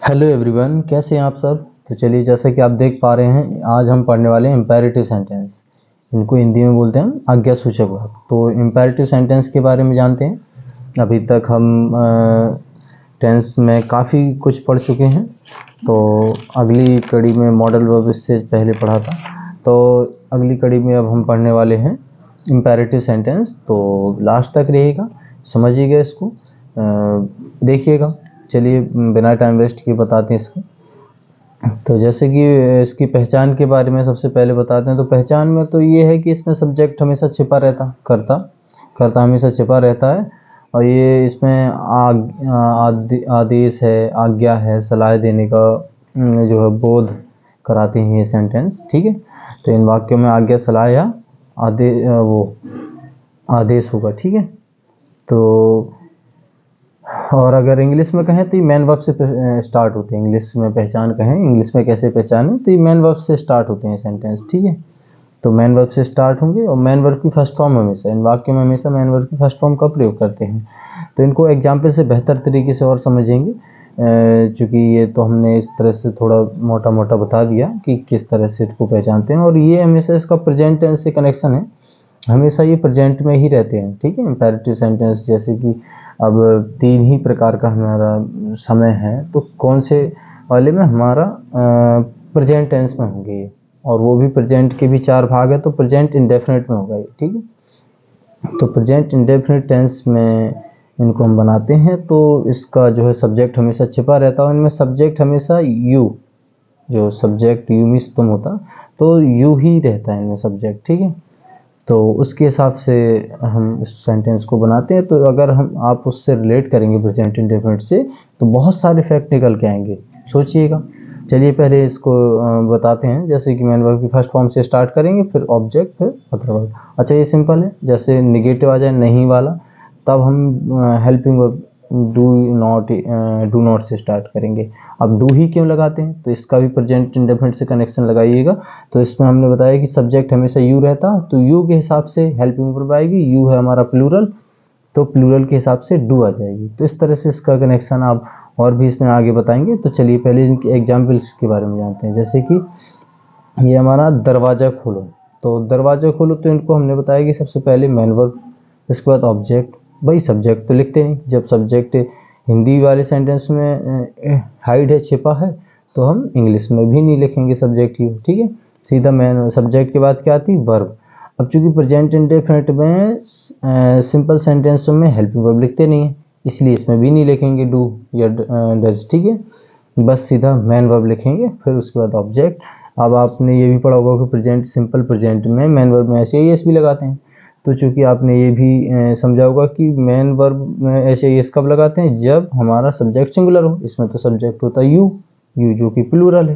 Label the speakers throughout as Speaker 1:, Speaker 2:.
Speaker 1: Hello everyone, कैसे हैं आप सब। तो चलिए, जैसा कि आप देख पा रहे हैं, आज हम पढ़ने वाले हैं इम्पेरेटिव सेंटेंस। इनको हिंदी में बोलते हैं आज्ञा सूचक वाक्य। तो इम्पेरेटिव सेंटेंस के बारे में जानते हैं। अभी तक हम टेंस में काफ़ी कुछ पढ़ चुके हैं। तो अगली कड़ी में मॉडल वर्ब इससे पहले पढ़ा था। तो अगली कड़ी में अब हम पढ़ने वाले हैं इम्पेरेटिव सेंटेंस। तो लास्ट तक रहिएगा, समझिएगा इसको, देखिएगा। चलिए बिना टाइम वेस्ट किए बताते हैं इसको। तो जैसे कि इसकी पहचान के बारे में सबसे पहले बताते हैं। तो पहचान में तो ये है कि इसमें सब्जेक्ट हमेशा छिपा रहता, करता हमेशा छिपा रहता है। और ये इसमें आदेश है, आज्ञा है, सलाह देने का जो है बोध कराते हैं ये सेंटेंस। ठीक है, तो इन वाक्यों में आज्ञा, सलाह या आदेश होगा। ठीक है, तो और अगर इंग्लिश में कहें तो ये मैन वर्ब से स्टार्ट होते हैं। इंग्लिश में पहचान कहें, इंग्लिश में कैसे पहचानें, तो ये मैन वर्ब से स्टार्ट होते हैं सेंटेंस। ठीक है, तो मैन वर्ब से स्टार्ट होंगे और मैन वर्ब की फर्स्ट फॉर्म हमेशा इन वाक्यों में हमेशा मैन वर्ब की फर्स्ट फॉर्म का प्रयोग करते हैं। तो इनको एग्जाम्पल से बेहतर तरीके से और समझेंगे, चूँकि ये तो हमने इस तरह से थोड़ा मोटा मोटा बता दिया कि किस तरह से इसको पहचानते हैं। और ये हमेशा इसका प्रेजेंट टेंस से कनेक्शन है, हमेशा ये प्रेजेंट में ही रहते हैं। ठीक है, इम्पेरेटिव सेंटेंस जैसे कि अब 3 ही प्रकार का हमारा समय है, तो कौन से वाले में हमारा प्रेजेंट टेंस में होंगे ये, और वो भी प्रेजेंट के भी 4 भाग है, तो प्रेजेंट इंडेफिनिट में होगा ये। ठीक है, तो प्रेजेंट इंडेफिनिट टेंस में इनको हम बनाते हैं। तो इसका जो है सब्जेक्ट हमेशा छिपा रहता है, इनमें सब्जेक्ट हमेशा यू, जो सब्जेक्ट यू मीन्स तुम होता, तो यू ही रहता है इनमें सब्जेक्ट। ठीक है, तो उसके हिसाब से हम इस सेंटेंस को बनाते हैं। तो अगर आप उससे रिलेट करेंगे प्रेजेंट इंडेफिनिट से, तो बहुत सारे फैक्ट निकल के आएंगे, सोचिएगा। चलिए पहले इसको बताते हैं। जैसे कि मैन वर्ब की फर्स्ट फॉर्म से स्टार्ट करेंगे, फिर ऑब्जेक्ट, फिर अदर वर्ब। अच्छा, ये सिंपल है। जैसे निगेटिव आ जाए, नहीं वाला, तब हम हेल्पिंग वर्ब डू नॉट से स्टार्ट करेंगे। अब डू ही क्यों लगाते हैं, तो इसका भी प्रेजेंट इंडेफिनिट से कनेक्शन लगाइएगा। तो इसमें हमने बताया कि सब्जेक्ट हमेशा यू रहता, तो यू के हिसाब से हेल्पिंग वर्ब आएगी। यू है हमारा प्लूरल, तो प्लूरल के हिसाब से डू आ जाएगी। तो इस तरह से इसका कनेक्शन आप और भी इसमें आगे बताएंगे। तो चलिए पहले इनके एग्जाम्पल्स के बारे में जानते हैं। जैसे कि ये हमारा दरवाज़ा खोलो, तो दरवाज़ा खोलो, तो इनको हमने बताया कि सबसे पहले मैन वर्ब, इसके बाद ऑब्जेक्ट। भाई सब्जेक्ट तो लिखते नहीं, जब सब्जेक्ट हिंदी वाले सेंटेंस में हाइड है, छिपा है, तो हम इंग्लिश में भी नहीं लिखेंगे सब्जेक्ट ही। ठीक है, सीधा मैन सब्जेक्ट के बाद क्या आती, वर्ब। अब चूंकि प्रेजेंट इंडेफिनिट में सिंपल सेंटेंसों में हेल्पिंग वर्ब लिखते नहीं है, इसलिए इसमें भी नहीं लिखेंगे डू या डज। ठीक है, बस सीधा मैन वर्ब लिखेंगे, फिर उसके बाद ऑब्जेक्ट। अब आपने ये भी पढ़ा होगा कि प्रेजेंट, सिंपल प्रेजेंट में मैन वर्ब में ऐसे एस भी लगाते हैं। तो चूंकि आपने ये भी समझा होगा कि मैन वर्ब में ऐसे एस कब लगाते हैं, जब हमारा सब्जेक्ट सिंगुलर हो। इसमें तो सब्जेक्ट होता है यू, जो कि प्लूरल है,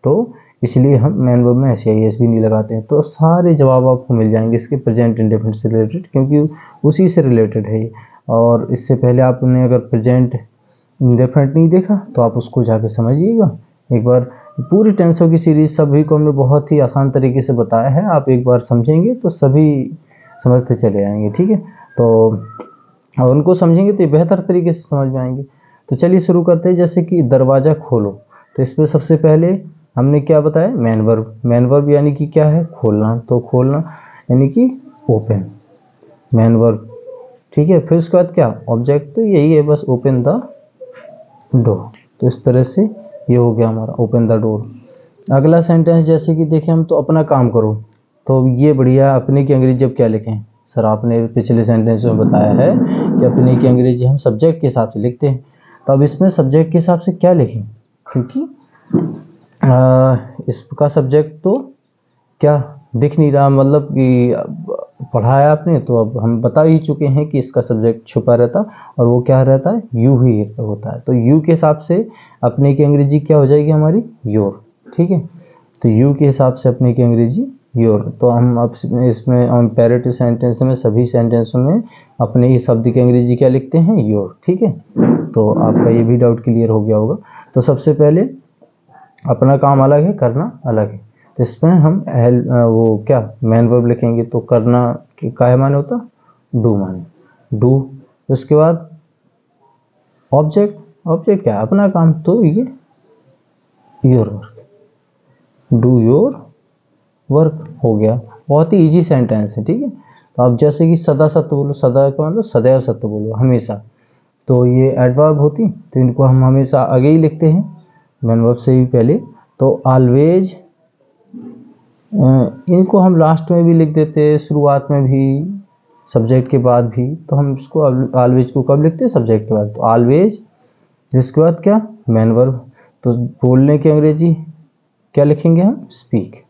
Speaker 1: तो इसलिए हम मैन वर्ब में ऐसे एस भी नहीं लगाते हैं। तो सारे जवाब आपको मिल जाएंगे इसके प्रेजेंट इंडेफिनिट से रिलेटेड, क्योंकि उसी से रिलेटेड है ये। और इससे पहले आपने अगर प्रेजेंट इंडेफिनिट नहीं देखा, तो आप उसको जाके समझिएगा एक बार। पूरी टेंसों की सीरीज सभी को हमने बहुत ही आसान तरीके से बताया है, आप एक बार समझेंगे तो सभी समझते चले आएंगे। ठीक है, तो और उनको समझेंगे तो बेहतर तरीके से समझ में आएंगे। तो चलिए शुरू करते हैं। जैसे कि दरवाज़ा खोलो, तो इसमें सबसे पहले हमने क्या बताया, मैन वर्ब। मैन वर्ब यानी कि क्या है, खोलना। तो खोलना यानी कि ओपन, मैन वर्ब। ठीक है, फिर उसके बाद क्या, ऑब्जेक्ट। तो यही है बस, ओपन द डोर। तो इस तरह से ये हो गया हमारा ओपन द डोर। अगला सेंटेंस जैसे कि देखें हम, तो अपना काम करो। तो ये बढ़िया, अपने की अंग्रेजी अब क्या लिखें सर, आपने पिछले सेंटेंस में बताया है कि अपने की अंग्रेजी हम सब्जेक्ट के हिसाब से लिखते हैं। तो अब इसमें सब्जेक्ट के हिसाब से क्या लिखें, क्योंकि इसका सब्जेक्ट तो क्या दिख नहीं रहा, मतलब कि पढ़ाया आपने, तो अब हम बता ही चुके हैं कि इसका सब्जेक्ट छुपा रहता और वो क्या रहता है, यू ही होता है। तो यू के हिसाब से अपने की अंग्रेजी क्या हो जाएगी हमारी, योर। ठीक है, तो यू के हिसाब से अपने की अंग्रेजी योर। तो हम अब इसमें इम्पेरेटिव सेंटेंस में सभी सेंटेंसों में अपने ही शब्द की अंग्रेजी क्या लिखते हैं, योर। ठीक है, तो आपका ये भी डाउट क्लियर हो गया होगा। तो सबसे पहले अपना काम अलग है, करना अलग है। तो इसमें हम वो क्या, मैन वर्ब लिखेंगे। तो करना क्या माने होता, डू माने, डू। उसके बाद ऑब्जेक्ट, ऑब्जेक्ट क्या, अपना काम। तो ये your work, do your work हो गया। बहुत ही इजी सेंटेंस है, ठीक है। तो आप जैसे कि सदा सत्य बोलो, सदा का मतलब सदैव सत्य बोलो, हमेशा, तो ये एडवर्ब होती, तो इनको हम हमेशा आगे ही लिखते हैं मैन वर्ब से भी पहले। तो ऑलवेज, इनको हम लास्ट में भी लिख देते हैं, शुरुआत में भी, सब्जेक्ट के बाद भी। तो हम इसको ऑलवेज को कब लिखते हैं? सब्जेक्ट के बाद। तो ऑलवेज, जिसके बाद क्या? Man verb. तो बोलने की अंग्रेजी क्या लिखेंगे हम? स्पीक।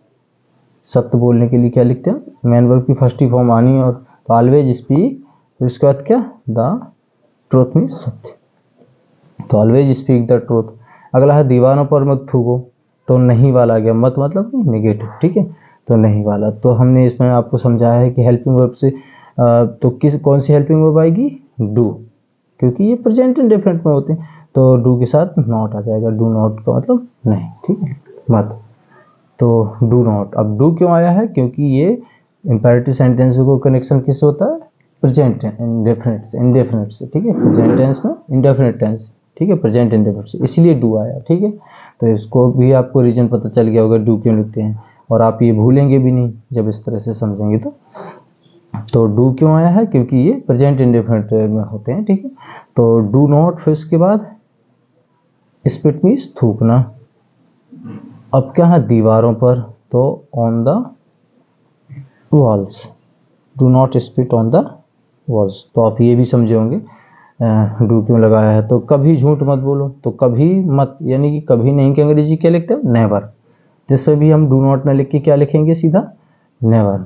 Speaker 1: सत्य बोलने के लिए क्या लिखते हैं? मैन वर्ब की फर्स्ट ही फॉर्म आनी है, और तो ऑलवेज स्पीक, फिर उसके बाद क्या? द ट्रूथ मीन्स सत्य। तो ऑलवेज स्पीक द ट्रूथ। अगला है दीवारों पर मत थूको, तो नहीं वाला आ गया, मत मतलब नेगेटिव, ठीक है। तो नहीं वाला, तो हमने इसमें आपको समझाया है कि हेल्पिंग वर्ब से तो कौन सी हेल्पिंग वर्ब आएगी? डू, क्योंकि ये प्रेजेंट इंडेफिनिट में होते हैं, तो डू के साथ नॉट आ जाएगा। डू नॉट का मतलब नहीं, ठीक है, मत। तो डू नॉट, अब डू क्यों आया है? क्योंकि ये इंपेरेटिव सेंटेंस को कनेक्शन किससे होता है? प्रेजेंट इंडेफिनिट से, इंडेफिनिट से, ठीक है। प्रेजेंट टेंस में इंडेफिनिट टेंस, ठीक है, प्रेजेंट इंडेफिनिट से, इसलिए डू आया, ठीक है। तो इसको भी आपको रीजन पता चल गया होगा डू क्यों लिखते हैं, और आप ये भूलेंगे भी नहीं जब इस तरह से समझेंगे। तो डू क्यों आया है? क्योंकि ये प्रेजेंट इंडेफिनिट में होते हैं, ठीक है। तो डू नॉट, फिर उसके बाद स्पिट मीन्स थूकना। अब क्या है? दीवारों पर, तो on the walls, do not spit on the walls. तो आप ये भी समझे होंगे डू क्यों लगाया है। तो कभी झूठ मत बोलो, तो कभी मत यानी कि कभी नहीं की अंग्रेजी क्या लिखते हैं? नेवर। जिस पे भी हम डू नॉट न लिख के क्या लिखेंगे? सीधा नेवर,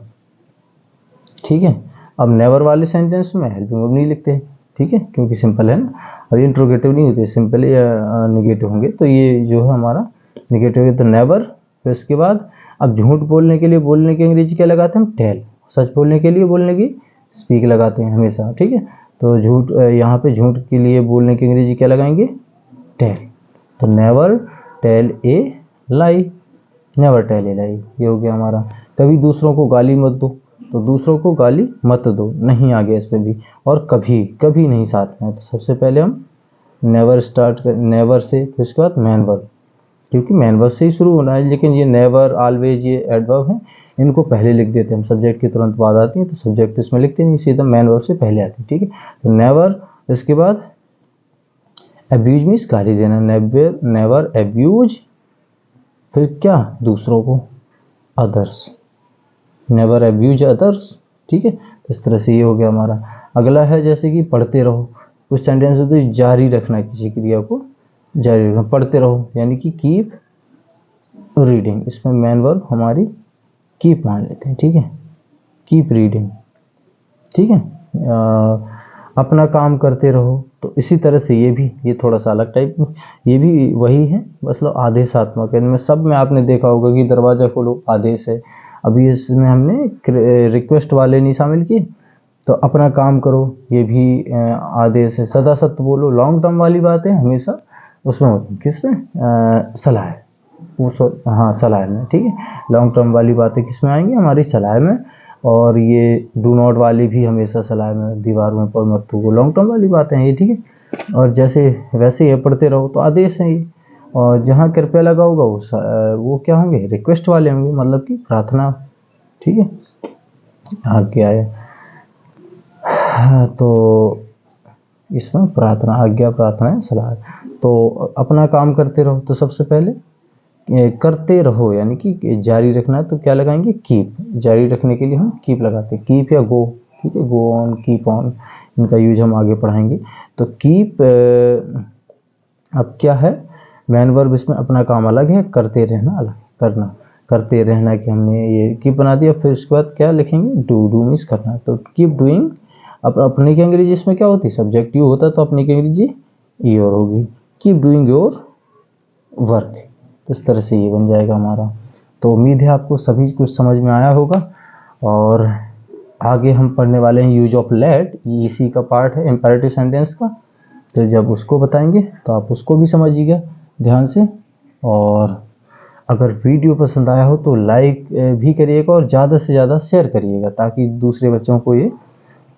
Speaker 1: ठीक है। अब नेवर वाले सेंटेंस में हेल्पिंग वर्ब नहीं लिखते, ठीक है, क्योंकि सिंपल है ना। अब ये इंट्रोगेटिव नहीं होते, सिंपल या निगेटिव होंगे, तो ये जो है हमारा निगेटिव है, तो नेवर। फिर इसके बाद अब झूठ बोलने के लिए बोलने की अंग्रेजी क्या लगाते हैं हम? टेल। सच बोलने के लिए बोलने की स्पीक लगाते हैं हमेशा, ठीक है। तो झूठ, यहाँ पे झूठ के लिए बोलने की अंग्रेजी क्या लगाएंगे? टेल। तो never tell a lie, never tell a lie, ये हो गया हमारा। कभी दूसरों को गाली मत दो, तो दूसरों को गाली मत दो, नहीं आ गया इस पे भी। और कभी, कभी नहीं साथ में, तो सबसे पहले हम नेवर स्टार्ट कर, नेवर से, फिर उसके बाद मैन वर्ब, क्योंकि मैन वर्ब से ही शुरू होना है। लेकिन ये नेवर, ऑलवेज, ये एडवर्ब हैं, इनको पहले लिख देते हैं हम, सब्जेक्ट के तुरंत बाद आती है, तो सब्जेक्ट इसमें लिखते नहीं, सीधा मैन वर्ब से पहले आती है, ठीक है। तो नेवर, इसके बाद अब्यूज मीन्स गाली देना, नेवर, नेवर अब्यूज, फिर क्या? दूसरों को, अदर्स, नेवर अब्यूज अदर्स, ठीक है। इस तरह से ये हो गया हमारा। अगला है जैसे कि पढ़ते रहो, कुछ सेंटेंस होते हैं जारी रखना, किसी क्रिया को जारी रखना, पढ़ते रहो यानी कि कीप रीडिंग। इसमें मैन वर्ब हमारी कीप मान लेते हैं, ठीक है, कीप रीडिंग, ठीक है। अपना काम करते रहो, तो इसी तरह से ये थोड़ा सा अलग टाइप, ये भी वही है, मतलब आदेशात्मक। इनमें सब में आपने देखा होगा कि दरवाजा खोलो आदेश है, अभी इसमें हमने रिक्वेस्ट वाले नहीं शामिल किए। तो अपना काम करो, ये भी आदेश है। सदा सत्य बोलो, लॉन्ग टर्म वाली बात है, हमेशा उसमें होती है, किसमें? सलाह, हाँ सलाह में, ठीक है। लॉन्ग टर्म वाली बातें किस में आएंगी? हमारी सलाह में। और ये डू नॉट वाली भी हमेशा सलाह में, दीवारों पर मत थूको, लॉन्ग टर्म वाली बातें हैं ये, ठीक है। और जैसे वैसे ये पढ़ते रहो, तो आदेश है ये। और जहाँ कृपया लगा होगा वो क्या होंगे? रिक्वेस्ट वाले होंगे, मतलब कि प्रार्थना, ठीक है। आज्ञा है, तो इसमें प्रार्थना, आज्ञा, प्रार्थना है, सलाह। तो अपना काम करते रहो, तो सबसे पहले करते रहो यानी कि जारी रखना है, तो क्या लगाएंगे? कीप। जारी रखने के लिए हम कीप लगाते हैं, कीप या गो, ठीक है, गो ऑन, कीप ऑन, इनका यूज हम आगे पढ़ाएंगे। तो कीप, अब क्या है? मैन वर्ब इसमें अपना काम अलग है, करते रहना अलग, करना, करते रहना कि हमने ये कीप बना दिया। फिर उसके बाद क्या लिखेंगे? डू, डू मीन्स करना। तो कीप डूइंग, अब अपने की अंग्रेजी इसमें क्या होती है? सब्जेक्टिव होता है, तो अपने की अंग्रेजी योर होगी, कीप डूइंग योर वर्क। इस तरह से ये बन जाएगा हमारा। तो उम्मीद है आपको सभी कुछ समझ में आया होगा। और आगे हम पढ़ने वाले हैं यूज ऑफ लेट, ये इसी का पार्ट है इंपेरेटिव सेंटेंस का। तो जब उसको बताएंगे तो आप उसको भी समझिएगा ध्यान से। और अगर वीडियो पसंद आया हो तो लाइक भी करिएगा और ज़्यादा से ज़्यादा शेयर करिएगा, ताकि दूसरे बच्चों को ये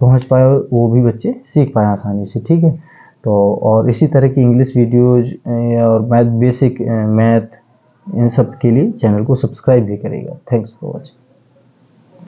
Speaker 1: पहुंच पाए, वो भी बच्चे सीख पाए आसानी से, ठीक है। तो और इसी तरह की इंग्लिश वीडियोज और मैथ, बेसिक मैथ, इन सब के लिए चैनल को सब्सक्राइब भी करेगा। Thanks for watching.